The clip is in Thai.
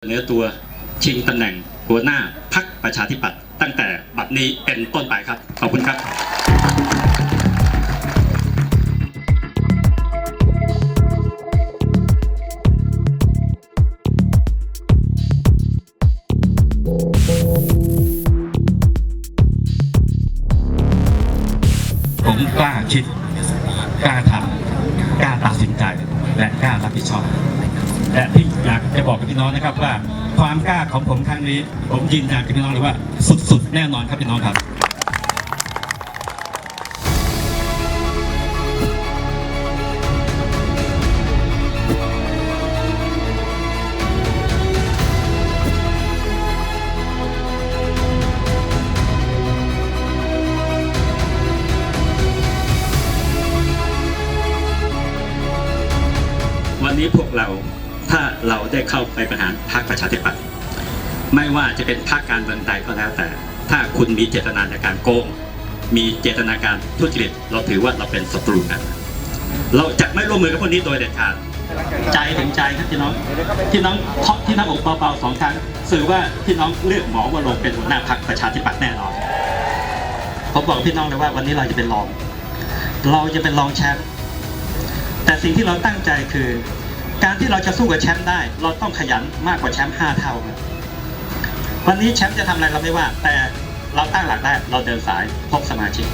เนื้อตัวชิงตำแหน่งหัวหน้าพรรคประชาธิปัตย์ตั้งแต่บัดนี้เป็นต้นไปครับขอบคุณครับผมกล้าคิดกล้าทำกล้าตัดสินใจและกล้ารับผิดชอบและที่อยากจะบอกกับพี่น้องนะครับว่าความกล้าของผมครั้งนี้ผมยืนยันกับพี่น้องเลยว่าสุดๆแน่นอนครับพี่น้องครับวันนี้พวกเราถ้าเราได้เข้าไปบริหารพรรคประชาธิปัตย์ไม่ว่าจะเป็นพรรคการเมืองใดก็แล้วแต่ถ้าคุณมีเจตนาในการโกงมีเจตนาการทุจริตเราถือว่าเราเป็นศัตรูกันเราจะไม่ร่วมมือกับพวกนี้โดยเด็ดขาดใจถึงใจครับพี่น้องเคาะที่หน้าอกเบาๆ2 ครั้งสื่อว่าพี่น้องเลือกหมอวรงค์เป็นหัวหน้าพรรคประชาธิปัตย์แน่นอนผมบอกพี่น้องเลยว่าวันนี้เราจะเป็นรองแชมป์แต่สิ่งที่เราตั้งใจคือการที่เราจะสู้กับแชมป์ได้เราต้องขยันมากกว่าแชมป์5 เท่าวันนี้แชมป์จะทำอะไรเราไม่ว่าแต่เราตั้งหลักได้เราเดินสายพบสมาชิก